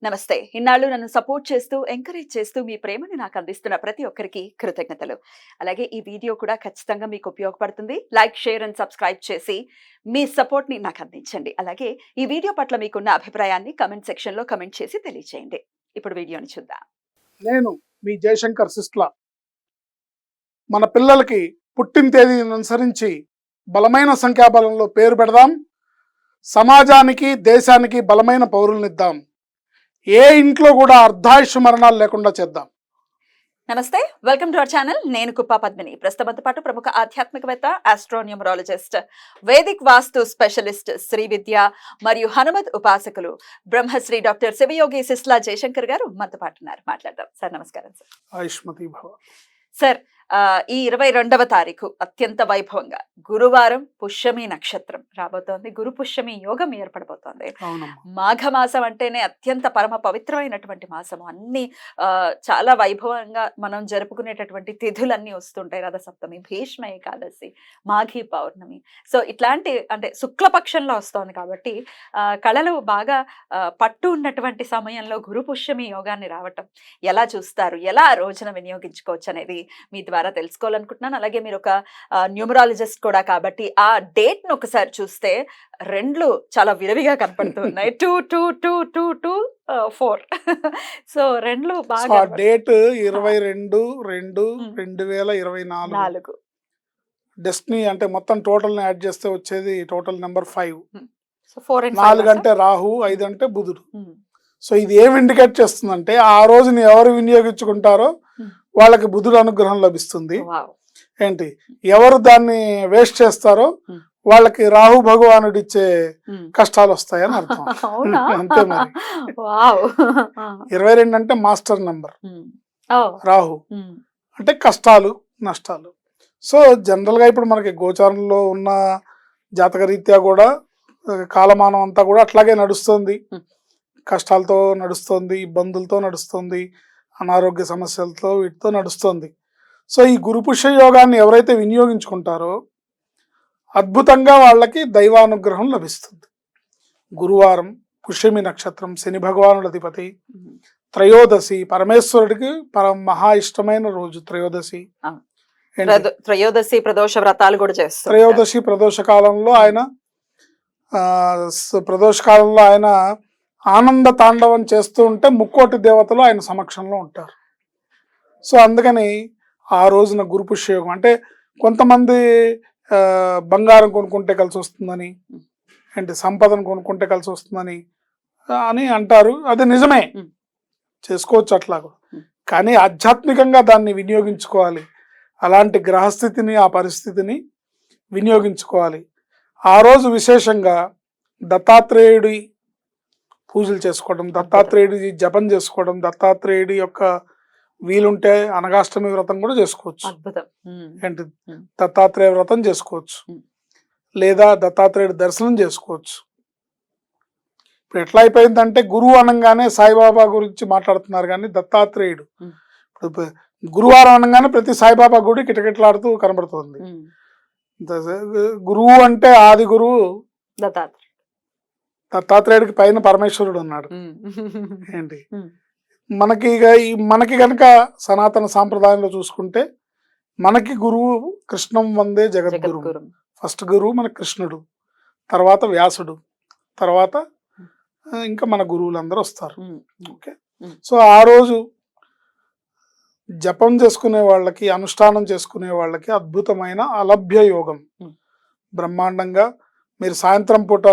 నమస్తే. ఇన్నాళ్ళు నన్ను సపోర్ట్ చేస్తూ, ఎంకరేజ్ చేస్తూ మీ ప్రేమని నాకు అందిస్తున్న ప్రతి ఒక్కరికి కృతజ్ఞతలు. అలాగే ఈ వీడియో కూడా ఖచ్చితంగా మీకు ఉపయోగపడుతుంది. లైక్, షేర్ అండ్ సబ్స్క్రైబ్ చేసి మీ సపోర్ట్‌ని నాకు అందించండి. అలాగే ఈ వీడియో పట్ల మీకున్న అభిప్రాయాన్ని కామెంట్ సెక్షన్‌లో కామెంట్ చేసి తెలియజేయండి. ఇప్పుడు వీడియోని చూద్దాం. నేను మీ జయశంకర్ సిస్లా. మన పిల్లలకి పుట్టిన తేదీని అనుసరించి బలమైన సంఖ్యాబలంలో పేరు పెడదాం. సమాజానికి, దేశానికి బలమైన పౌరులనిద్దాం. ఏ ఇంట్లో కూడా అర్ధాయుష్ మరణాలు లేకుండా చేద్దాం. నమస్తే, వెల్కమ్ టు అవర్ ఛానల్. నేను కుప్పా పద్మిని. ప్రస్తుతంతో పాటు ప్రముఖ ఆధ్యాత్మికవేత్త, ఆస్ట్రోన్యూమరాలజిస్ట్, వేదిక్ వాస్తు స్పెషలిస్ట్, శ్రీ విద్య మరియు హనుమత్ ఉపాసకులు బ్రహ్మశ్రీ డాక్టర్ శివయోగి సిస్లా జయశంకర్ గారు మనతో పాటు ఉన్నారు. మాట్లాడదాం సార్. నమస్కారం సార్. ఆయుష్మతి భవ. సార్, ఈ 22వ తారీఖు అత్యంత వైభవంగా గురువారం, పుష్యమి నక్షత్రం రాబోతోంది. గురు పుష్యమి యోగం ఏర్పడబోతోంది. మాఘమాసం అంటేనే అత్యంత పరమ పవిత్రమైనటువంటి మాసము. అన్ని చాలా వైభవంగా మనం జరుపుకునేటటువంటి తిథులన్నీ వస్తుంటాయి. రథసప్తమి, భీష్మ ఏకాదశి, మాఘీ పౌర్ణమి. సో ఇట్లాంటి అంటే శుక్లపక్షంలో వస్తోంది కాబట్టి కళలు బాగా పట్టు ఉన్నటువంటి సమయంలో గురు పుష్యమి యోగాన్ని రావటం ఎలా చూస్తారు, ఎలా ఆ రోజున వినియోగించుకోవచ్చు అనేది మీ ద్వారా తెలుసుకోవాలనుకుంటున్నాను. అలాగే మీరు ఒక న్యూమరాలజిస్ట్ కూడా కాబట్టి ఆ డేట్ ను ఒకసారి చూస్తే రెండ్లు చాలా విరవిగా కనపడుతున్నాయి. 2-2-2-2-2-4. సో రెండ్లు బాగా డేట్ 22-2-2024. డెస్టినీ అంటే మొత్తం టోటల్ ని యాడ్ చేస్తే వచ్చేది టోటల్ నెంబర్ 5. 4 అంటే రాహు, 5 అంటే బుధుడు. సో ఇది ఏం ఇండికేట్ చేస్తుందంటే ఆ రోజుని ఎవరు వినియోగించుకుంటారో వాళ్ళకి బుధుడు అనుగ్రహం లభిస్తుంది. ఏంటి, ఎవరు దాన్ని వేస్ట్ చేస్తారో వాళ్ళకి రాహు భగవానుడు ఇచ్చే కష్టాలు వస్తాయని అర్థం. అంతే మరి. 22 అంటే మాస్టర్ నంబర్, రాహు అంటే కష్టాలు, నష్టాలు. సో జనరల్ గా ఇప్పుడు మనకి గోచారంలో ఉన్న జాతక రీత్యా కూడా కాలమానం అంతా కూడా అట్లాగే నడుస్తుంది. కష్టాలతో నడుస్తుంది, ఇబ్బందులతో నడుస్తుంది, అనారోగ్య సమస్యలతో వీటితో నడుస్తుంది. సో ఈ గురు పుష్య యోగాన్ని ఎవరైతే వినియోగించుకుంటారో అద్భుతంగా వాళ్ళకి దైవానుగ్రహం లభిస్తుంది. గురువారం, పుష్యమి నక్షత్రం, శని భగవానుడు అధిపతి, త్రయోదశి పరమేశ్వరుడికి మహా ఇష్టమైన రోజు త్రయోదశి. త్రయోదశి ప్రదోష వ్రతాలు కూడా చేస్తారు. త్రయోదశి ప్రదోష కాలంలో ఆయన ఆనంద తాండవం చేస్తూ ఉంటే ముక్కోటి దేవతలు ఆయన సమక్షంలో ఉంటారు. సో అందుకని ఆ రోజున గురు పుష్యయోగం అంటే కొంతమంది బంగారం కొనుక్కుంటే కలిసి వస్తుందని, అంటే సంపదను కొనుక్కుంటే కలిసి వస్తుందని అని అంటారు. అది నిజమే, చేసుకోవచ్చు అట్లా. కానీ ఆధ్యాత్మికంగా దాన్ని వినియోగించుకోవాలి. అలాంటి గ్రహస్థితిని, ఆ పరిస్థితిని వినియోగించుకోవాలి. ఆ రోజు విశేషంగా దత్తాత్రేయుడి పూజలు చేసుకోవడం, దత్తాత్రేయుడి జపం చేసుకోవడం, దత్తాత్రేయుడి యొక్క వీలుంటే అనగాష్టమి వ్రతం కూడా చేసుకోవచ్చు. ఏంటి, దత్తాత్రేయ వ్రతం చేసుకోవచ్చు, లేదా దత్తాత్రేయుడి దర్శనం చేసుకోవచ్చు. ఇప్పుడు ఎట్లా అయిపోయిందంటే గురువు అనగానే సాయిబాబా గురించి మాట్లాడుతున్నారు కానీ దత్తాత్రేయుడు, ఇప్పుడు గురువారం అనగానే ప్రతి సాయిబాబా గుడి కిటకిటలాడుతూ కనబడుతుంది. గురువు అంటే ఆది గురువు దత్తాత్రేయుడికి పైన పరమేశ్వరుడు ఉన్నాడు. ఏంటి, మనకి గనక సనాతన సాంప్రదాయంలో చూసుకుంటే మనకి గురువు కృష్ణం వందే జగద్గురు. ఫస్ట్ గురువు మన కృష్ణుడు, తర్వాత వ్యాసుడు, తర్వాత ఇంకా మన గురువులందరూ వస్తారు. ఓకే. సో ఆ రోజు జపం చేసుకునే వాళ్ళకి, అనుష్ఠానం చేసుకునే వాళ్ళకి అద్భుతమైన అలభ్య యోగం. బ్రహ్మాండంగా మీరు సాయంత్రం పూట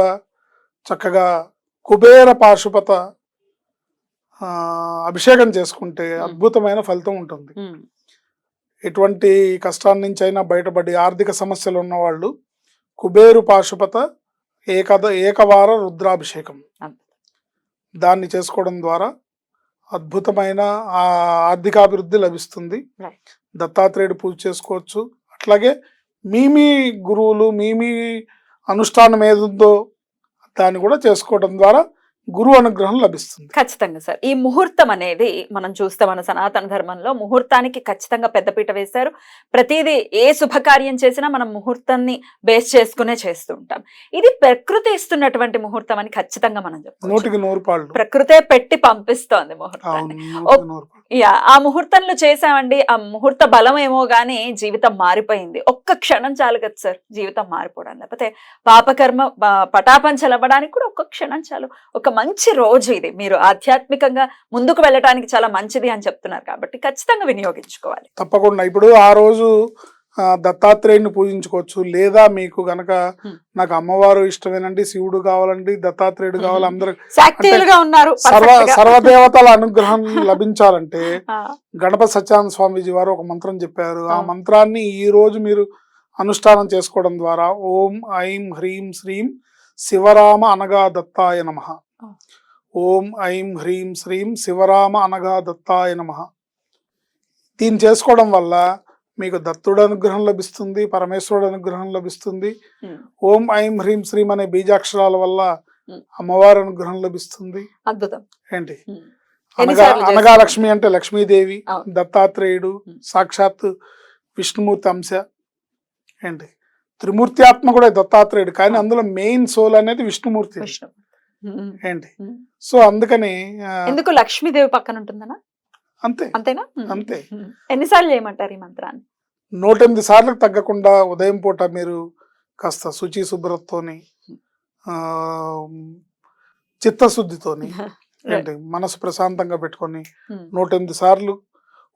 చక్కగా కుబేర పాశుపత అభిషేకం చేసుకుంటే అద్భుతమైన ఫలితం ఉంటుంది. ఎటువంటి కష్టాల నుంచి అయినా బయటపడి ఆర్థిక సమస్యలు ఉన్న వాళ్ళు కుబేరు పాశుపత ఏకవార రుద్రాభిషేకం దాన్ని చేసుకోవడం ద్వారా అద్భుతమైన ఆర్థికాభివృద్ధి లభిస్తుంది. దత్తాత్రేయుడు పూజ చేసుకోవచ్చు. అట్లాగే మీ గురువులు మీ అనుష్ఠానం ఏదుందో దాన్ని కూడా చేసుకోవడం ద్వారా గురువు అనుగ్రహం లభిస్తుంది. ఖచ్చితంగా సార్. ఈ ముహూర్తం అనేది మనం చూస్తే మన సనాతన ధర్మంలో ముహూర్తానికి ఖచ్చితంగా పెద్దపీట వేశారు. ప్రతిదీ ఏ శుభకార్యం చేసినా మనం ముహూర్తాన్ని బేస్ చేసుకునే చేస్తూ ఉంటాం. ఇది ప్రకృతి ఇస్తున్నటువంటి ముహూర్తం అని ఖచ్చితంగా మనం చెప్పుకోవచ్చు. 100కి 100 ప్రకృతే పెట్టి పంపిస్తోంది ముహూర్తాన్ని. ఆ ముహూర్తంలో చేసామండి, ఆ ముహూర్త బలం ఏమో గానీ జీవితం మారిపోయింది. ఒక్క క్షణం చాలు కదా సార్ జీవితం మారిపోవడం. లేకపోతే పాపకర్మ పటాపంచలవ్వడానికి కూడా ఒక్క క్షణం చాలు. ఒక మంచి రోజు ఇది. మీరు ఆధ్యాత్మికంగా ముందుకు వెళ్ళటానికి చాలా మంచిది అని చెప్తున్నారు కాబట్టి ఖచ్చితంగా వినియోగించుకోవాలి. తప్పకుండా. ఇప్పుడు ఆ రోజు దత్తాత్రేయుని పూజించుకోవచ్చు. లేదా మీకు గనక నాకు అమ్మవారు ఇష్టమేనండి, శివుడు కావాలండి, దత్తాత్రేయుడు కావాలి, అందరూ ఉన్నారు, సర్వదేవతల అనుగ్రహం లభించాలంటే గణపతి సత్యానంద స్వామీజీ వారు ఒక మంత్రం చెప్పారు. ఆ మంత్రాన్ని ఈ రోజు మీరు అనుష్ఠానం చేసుకోవడం ద్వారా ఓం ఐం హ్రీం శ్రీం శివరామ అనగా దత్తాయ నమః, ఓం ఐం హ్రీం శ్రీం శివరామ అనగా దత్తాయ నమః. దీన్ని చేసుకోవడం వల్ల మీకు దత్తుడు అనుగ్రహం లభిస్తుంది, పరమేశ్వరుడు అనుగ్రహం లభిస్తుంది. ఓం ఐం హ్రీం శ్రీం అనే బీజాక్షరాల వల్ల అమ్మవారి అనుగ్రహం లభిస్తుంది. అద్భుతం. ఏంటి అనగా లక్ష్మి అంటే లక్ష్మీదేవి, దత్తాత్రేయుడు సాక్షాత్ విష్ణుమూర్తి అంశ. ఏంటి త్రిమూర్తి ఆత్మ కూడా దత్తాత్రేయుడు, కానీ అందులో మెయిన్ సోల్ అనేది విష్ణుమూర్తి. ఏంటి సో అందుకని ఎందుకు లక్ష్మీదేవి పక్కన ఉంటుందనా? అంతేనా? అంతే. ఎన్నిసార్లు చేయమంటారు ఈ మంత్రాన్ని? 108 సార్లకు తగ్గకుండా ఉదయం పూట మీరు కాస్త శుచి శుభ్రతతోని చిత్తశుద్ధితోని ఏంటి మనసు ప్రశాంతంగా పెట్టుకొని 108 సార్లు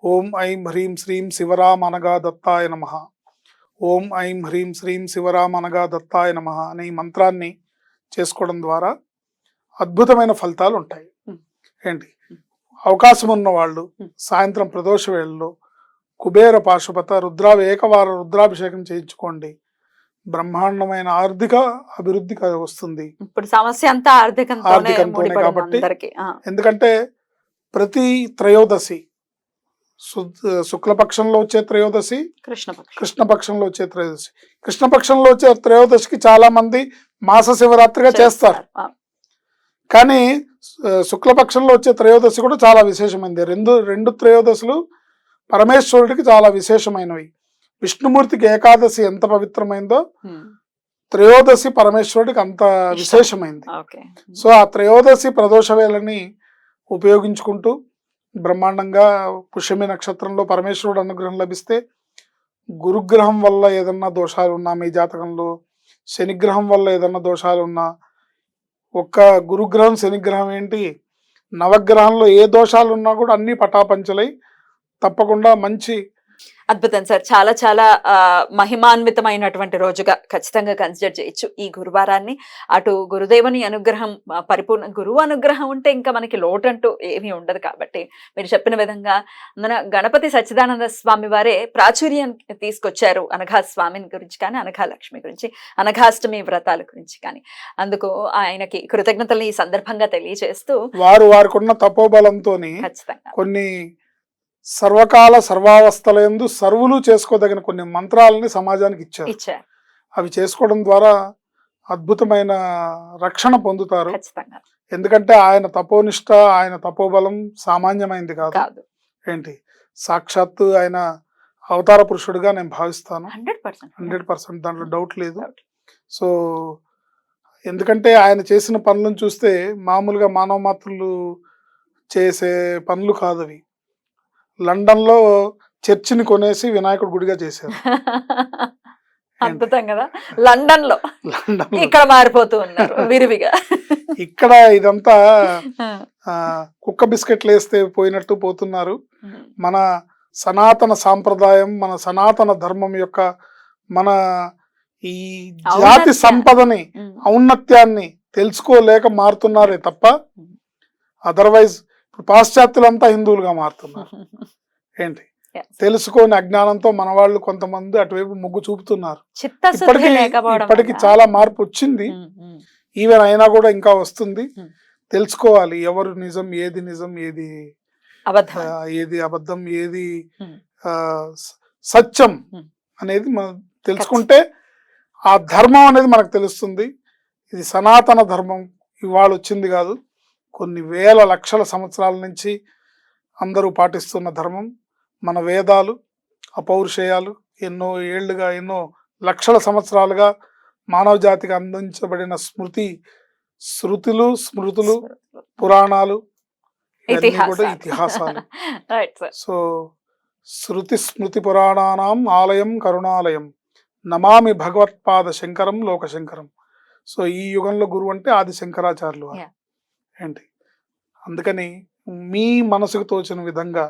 ఓం ఐం హ్రీం శ్రీం శివరామ అనగా దత్తాయ నమః, ఓం ఐం హ్రీం శ్రీం శివరామ అనగా దత్తాయ నమః అనే ఈ మంత్రాన్ని చేసుకోవడం ద్వారా అద్భుతమైన ఫలితాలు ఉంటాయి. ఏంటి అవకాశం ఉన్న వాళ్ళు సాయంత్రం ప్రదోష వేళలో కుబేర పాశుపత ఏకవార రుద్రాభిషేకం చేయించుకోండి. బ్రహ్మాండమైన ఆర్థిక అభివృద్ధి వస్తుంది. ఇప్పుడు సమస్య అంతా ఆర్థికంతోనే కాబట్టి ఎందుకంటే ప్రతి త్రయోదశి శుక్లపక్షంలో వచ్చే త్రయోదశి, కృష్ణపక్షంలో వచ్చే త్రయోదశి. కృష్ణపక్షంలో వచ్చే త్రయోదశికి చాలా మంది మాస శివరాత్రిగా చేస్తారు, కానీ శుక్లపక్షంలో వచ్చే త్రయోదశి కూడా చాలా విశేషమైనది. రెండు త్రయోదశులు పరమేశ్వరుడికి చాలా విశేషమైనవి. విష్ణుమూర్తికి ఏకాదశి ఎంత పవిత్రమైందో త్రయోదశి పరమేశ్వరుడికి అంత విశేషమైంది. సో ఆ త్రయోదశి ప్రదోష వేళని ఉపయోగించుకుంటూ బ్రహ్మాండంగా పుష్యమి నక్షత్రంలో పరమేశ్వరుడు అనుగ్రహం లభిస్తే, గురుగ్రహం వల్ల ఏదన్నా దోషాలు ఉన్నా మీ జాతకంలో, శనిగ్రహం వల్ల ఏదన్నా దోషాలు ఉన్నా, ఒక్క గురుగ్రహం శనిగ్రహం ఏంటి నవగ్రహంలో ఏ దోషాలు ఉన్నా కూడా అన్ని పటాపంచలై తప్పకుండా మంచి అద్భుతం సార్. చాలా చాలా మహిమాన్వితమైనటువంటి రోజుగా ఖచ్చితంగా కన్సిడర్ చేయొచ్చు ఈ గురువారాన్ని. అటు గురుదేవుని అనుగ్రహం పరిపూర్ణ, గురువు అనుగ్రహం ఉంటే ఇంకా మనకి లోటంటూ ఏమీ ఉండదు. కాబట్టి మీరు చెప్పిన విధంగా మన గణపతి సచ్చిదానంద స్వామి వారే ప్రాచుర్యం తీసుకొచ్చారు అనఘా స్వామిని గురించి కానీ, అనఘా లక్ష్మి గురించి, అనఘాష్టమి వ్రతాల గురించి కానీ. అందుకు ఆయనకి కృతజ్ఞతలు ఈ సందర్భంగా తెలియజేస్తూ వారికున్న తపోబలంతో ఖచ్చితంగా కొన్ని సర్వకాల సర్వావస్థలందు సర్వులు చేసుకోదగిన కొన్ని మంత్రాలని సమాజానికి ఇచ్చారు. అవి చేసుకోవడం ద్వారా అద్భుతమైన రక్షణ పొందుతారు. ఎందుకంటే ఆయన తపోనిష్ట, ఆయన తపోబలం సామాన్యమైంది కాదు. ఏంటి సాక్షాత్తు ఆయన అవతార పురుషుడిగా నేను భావిస్తాను. 100% దాంట్లో డౌట్ లేదు. సో ఎందుకంటే ఆయన చేసిన పనులను చూస్తే మామూలుగా మానవ మాత్రులు చేసే పనులు కాదు అవి. లండన్ లో చర్చిని కొనేసి వినాయకుడు గుడిగా చేశారు. అద్భుతం కదా. లండన్ లో ఇక్కడ మారిపోతూ ఉన్నారు విరివిగా. ఇక్కడ ఇదంతా కుక్క బిస్కెట్లు వేస్తే పోయినట్టు పోతున్నారు. మన సనాతన సాంప్రదాయం, మన సనాతన ధర్మం యొక్క, మన ఈ జాతి సంపదని, ఔన్నత్యాన్ని తెలుసుకోలేక మారుతున్నారే తప్ప అదర్వైజ్ ఇప్పుడు పాశ్చాత్యులంతా హిందువులుగా మారుతున్నారు. ఏంటి తెలుసుకోని అజ్ఞానంతో మన వాళ్ళు కొంతమంది అటువైపు మొగ్గు చూపుతున్నారు. ఇప్పటికి చాలా మార్పు వచ్చింది. ఈవెన్ అయినా కూడా ఇంకా వస్తుంది. తెలుసుకోవాలి ఎవరు నిజం, ఏది నిజం, ఏది అబద్ధం, ఏది సత్యం అనేది మనం తెలుసుకుంటే ఆ ధర్మం అనేది మనకు తెలుస్తుంది. ఇది సనాతన ధర్మం ఇవాళ వచ్చింది కాదు, కొన్ని వేల లక్షల సంవత్సరాల నుంచి అందరూ పాటిస్తున్న ధర్మం, మన వేదాలు, అపౌరుషేయాలు ఎన్నో ఏళ్లుగా, ఎన్నో లక్షల సంవత్సరాలుగా మానవ జాతికి అందించబడిన శృతులు, స్మృతులు, పురాణాలు ఇవన్నీ కూడా ఇతిహాసాలు. Right sir. సో శృతి స్మృతి పురాణానాం ఆలయం కరుణాలయం నమామి భగవత్పాద శంకరం లోకశంకరం. సో ఈ యుగంలో గురువు అంటే ఆది శంకరాచార్యులు వారు. Yeah. ఏంటి అందుకని మీ మనసుకు తోచిన విధంగా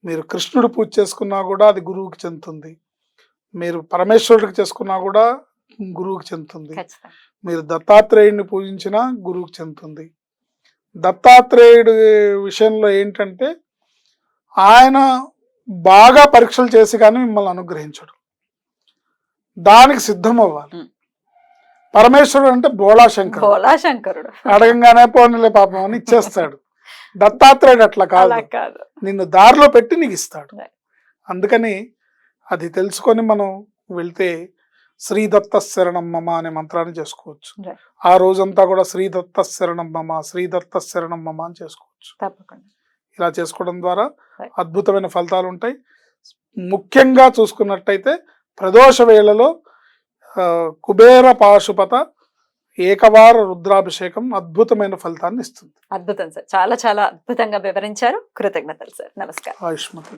మీరు కృష్ణుడు పూజ చేసుకున్నా కూడా అది గురువుకి చెందుతుంది, మీరు పరమేశ్వరుడికి చేసుకున్నా కూడా గురువుకి చెందుతుంది, ఖచ్చితంగా. మీరు దత్తాత్రేయుడిని పూజించినా గురువుకి చెందుతుంది. దత్తాత్రేయుడి విషయంలో ఏంటంటే ఆయన బాగా పరీక్షలు చేసి కానీ మిమ్మల్ని అనుగ్రహించడు, దానికి సిద్ధం అవ్వాలి. Mm. పరమేశ్వరుడు అంటే బోళాశంకరుడు, బోళాశంకరుడు అడగంగానే పోనీలే పాపం అని ఇచ్చేస్తాడు. దత్తాత్రేయుడు అట్లా అలా కాదు, కాదు. నిన్ను దారిలో పెట్టి నీకు ఇస్తాడు. Right. అందుకని అది తెలుసుకొని మనం వెళ్తే శ్రీదత్త శరణం మమ అనే మంత్రాన్ని చేసుకోవచ్చు. Right. ఆ రోజంతా కూడా శ్రీదత్త శరణం మమ, శ్రీదత్త శరణం మమ అని చేసుకోవచ్చు. తప్పకుండా. ఇలా చేసుకోవడం ద్వారా Right. అద్భుతమైన ఫలితాలు ఉంటాయి. ముఖ్యంగా చూసుకున్నట్టయితే ప్రదోష వేళలో కుబేర పాశుపత ఏకవార రుద్రాభిషేకం అద్భుతమైన ఫలితాన్ని ఇస్తుంది. అద్భుతం సార్, చాలా చాలా అద్భుతంగా వివరించారు. కృతజ్ఞతలు సార్. నమస్కారం. ఆయుష్మతి.